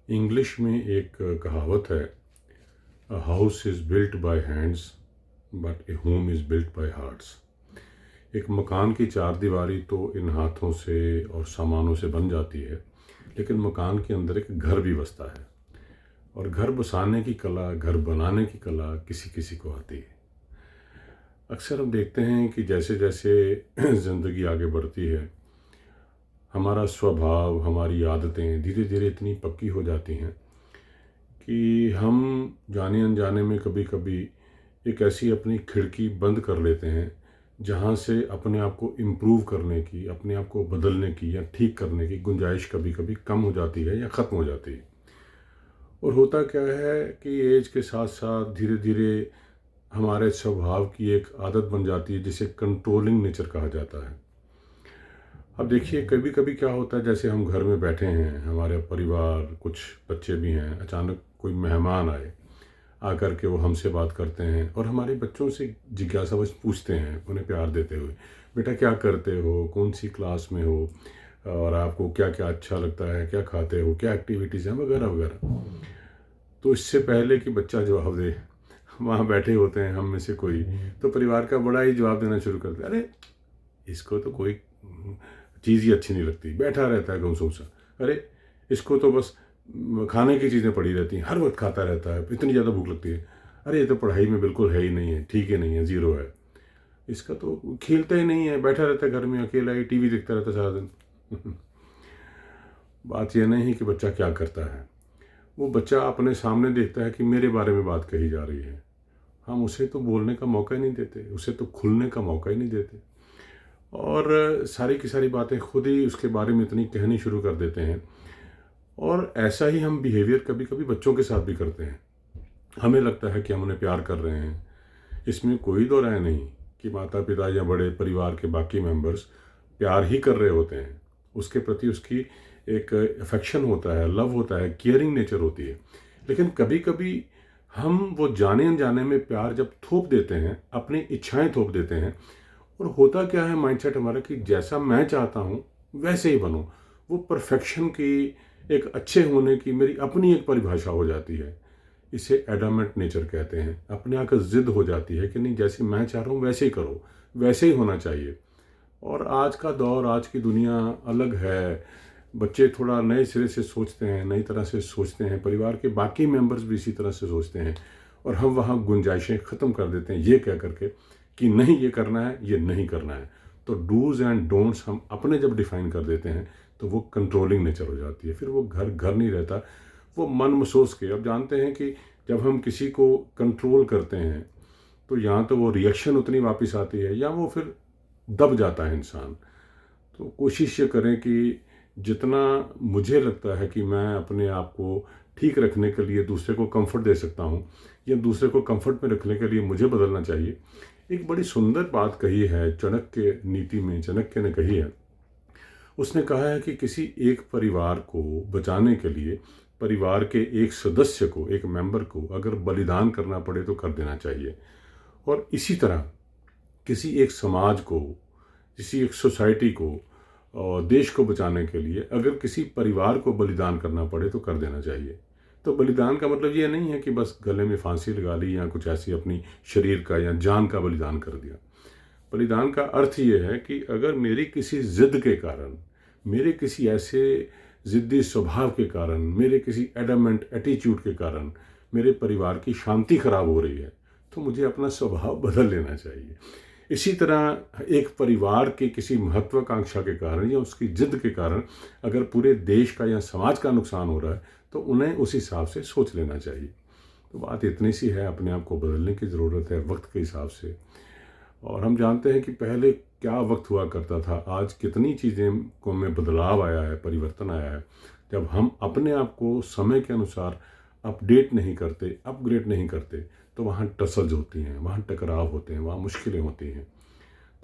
English में एक कहावत है, a house is built by hands but a home is built by hearts. एक मकान की चारदीवारी तो इन हाथों से और सामानों से बन जाती है, लेकिन मकान के अंदर एक घर भी बसता है। और घर बसाने की कला, घर बनाने की कला किसी किसी को आती है। अक्सर हम देखते हैं कि जैसे जैसे ज़िंदगी आगे बढ़ती है, हमारा स्वभाव, हमारी आदतें धीरे धीरे इतनी पक्की हो जाती हैं कि हम जाने अनजाने में कभी कभी एक ऐसी अपनी खिड़की बंद कर लेते हैं जहाँ से अपने आप को इम्प्रूव करने की, अपने आप को बदलने की या ठीक करने की गुंजाइश कभी कभी कम हो जाती है या ख़त्म हो जाती है। और होता क्या है कि एज के साथ साथ धीरे धीरे हमारे स्वभाव की एक आदत बन जाती है जिसे कंट्रोलिंग नेचर कहा जाता है। अब देखिए, कभी कभी क्या होता है, जैसे हम घर में बैठे हैं, हमारे परिवार, कुछ बच्चे भी हैं, अचानक कोई मेहमान आए, आकर के वो हमसे बात करते हैं और हमारे बच्चों से जिज्ञासावश पूछते हैं, उन्हें प्यार देते हुए, बेटा क्या करते हो, कौन सी क्लास में हो, और आपको क्या क्या अच्छा लगता है, क्या खाते हो, क्या एक्टिविटीज़ हैं, वगैरह वगैरह। तो इससे पहले कि बच्चा जवाब दे, वहाँ बैठे होते हैं हम में से कोई, तो परिवार का बड़ा ही जवाब देना शुरू करता है, अरे इसको तो कोई चीज़ ही अच्छी नहीं लगती, बैठा रहता है गुमसुम सा। अरे इसको तो बस खाने की चीज़ें पड़ी रहती हैं, हर वक्त खाता रहता है, इतनी ज़्यादा भूख लगती है। अरे ये तो पढ़ाई में बिल्कुल है ही नहीं है, ठीक ही नहीं है, ज़ीरो है। इसका तो खेलता ही नहीं है, बैठा रहता है घर में अकेला ही, टीवी देखता रहता है सारा दिन। बात यह नहीं कि बच्चा क्या करता है, वो बच्चा अपने सामने देखता है कि मेरे बारे में बात कही जा रही है। हम उसे तो बोलने का मौका ही नहीं देते, उसे तो खुलने का मौका ही नहीं देते। और सारी की सारी बातें खुद ही उसके बारे में इतनी कहनी शुरू कर देते हैं। और ऐसा ही हम बिहेवियर कभी कभी बच्चों के साथ भी करते हैं। हमें लगता है कि हम उन्हें प्यार कर रहे हैं, इसमें कोई दो राय नहीं कि माता पिता या बड़े परिवार के बाकी मेंबर्स प्यार ही कर रहे होते हैं। उसके प्रति उसकी एक अफेक्शन होता है, लव होता है, केयरिंग नेचर होती है। लेकिन कभी कभी हम वो जाने अनजाने में प्यार जब थोप देते हैं, अपनी इच्छाएं थोप देते हैं, और होता क्या है माइंडसेट हमारा कि जैसा मैं चाहता हूँ वैसे ही बनो। वो परफेक्शन की, एक अच्छे होने की मेरी अपनी एक परिभाषा हो जाती है। इसे एडामेंट नेचर कहते हैं। अपने आप जिद हो जाती है कि नहीं, जैसे मैं चाह रहा हूँ वैसे ही करो, वैसे ही होना चाहिए। और आज का दौर, आज की दुनिया अलग है। बच्चे थोड़ा नए सिरे से सोचते हैं, नई तरह से सोचते हैं, परिवार के बाकी मेंबर्स भी इसी तरह से सोचते हैं। और हम वहाँ गुंजाइशें ख़त्म कर देते हैं ये कह करके कि नहीं ये करना है, ये नहीं करना है। तो डूज़ एंड डोंट्स हम अपने जब डिफ़ाइन कर देते हैं तो वो कंट्रोलिंग नेचर हो जाती है। फिर वो घर घर नहीं रहता, वो मन महसूस के। अब जानते हैं कि जब हम किसी को कंट्रोल करते हैं तो या तो वो रिएक्शन उतनी वापस आती है या वो फिर दब जाता है इंसान। तो कोशिश ये करें कि जितना मुझे लगता है कि मैं अपने आप को ठीक रखने के लिए दूसरे को कंफर्ट दे सकता हूँ या दूसरे को कंफर्ट में रखने के लिए मुझे बदलना चाहिए। एक बड़ी सुंदर बात कही है चाणक्य नीति में, चाणक्य ने कही है। उसने कहा है कि किसी एक परिवार को बचाने के लिए परिवार के एक सदस्य को, एक मेंबर को अगर बलिदान करना पड़े तो कर देना चाहिए। और इसी तरह किसी एक समाज को, किसी एक सोसाइटी को और देश को बचाने के लिए अगर किसी परिवार को बलिदान करना पड़े तो कर देना चाहिए। तो बलिदान का मतलब ये नहीं है कि बस गले में फांसी लगा ली या कुछ ऐसी अपनी शरीर का या जान का बलिदान कर दिया। बलिदान का अर्थ ये है कि अगर मेरी किसी ज़िद के कारण, मेरे किसी ऐसे ज़िद्दी स्वभाव के कारण, मेरे किसी एडमेंट एटीट्यूड के कारण मेरे परिवार की शांति खराब हो रही है, तो मुझे अपना स्वभाव बदल लेना चाहिए। इसी तरह एक परिवार के किसी महत्वाकांक्षा के कारण या उसकी जिद के कारण अगर पूरे देश का या समाज का नुकसान हो रहा है तो उन्हें उस हिसाब से सोच लेना चाहिए। तो बात इतनी सी है, अपने आप को बदलने की ज़रूरत है वक्त के हिसाब से। और हम जानते हैं कि पहले क्या वक्त हुआ करता था, आज कितनी चीज़ें को में बदलाव आया है, परिवर्तन आया है। जब हम अपने आप को समय के अनुसार अपडेट नहीं करते, अपग्रेड नहीं करते, तो वहाँ टसल्स होती हैं, वहाँ टकराव होते हैं, वहाँ मुश्किलें होती हैं।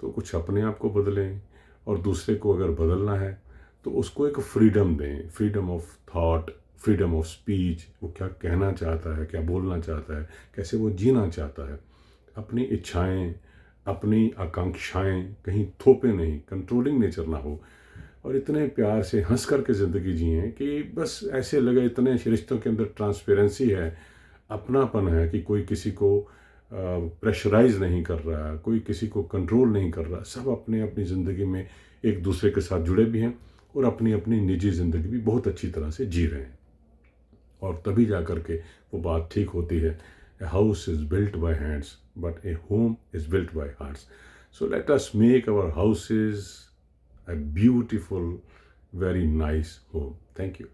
तो कुछ अपने आप को बदलें, और दूसरे को अगर बदलना है तो उसको एक फ्रीडम दें, freedom of thought, freedom of speech. वो क्या कहना चाहता है, क्या बोलना चाहता है, कैसे वो जीना चाहता है। अपनी इच्छाएं, अपनी आकांक्षाएं कहीं थोपे नहीं, कंट्रोलिंग नेचर ना हो। और इतने प्यार से हंस कर के ज़िंदगी जिएं कि बस ऐसे लगे इतने रिश्तों के अंदर ट्रांसपेरेंसी है, अपनापन है कि कोई किसी को प्रेशराइज नहीं कर रहा, कोई किसी को कंट्रोल नहीं कर रहा। सब अपने अपनी ज़िंदगी में एक दूसरे के साथ जुड़े भी हैं और अपनी अपनी निजी ज़िंदगी भी बहुत अच्छी तरह से जी रहे हैं। और तभी जा कर के वो बात ठीक होती है, a house is built by hands but a home is built by hearts. So let us make our houses a beautiful, very nice home. Thank you.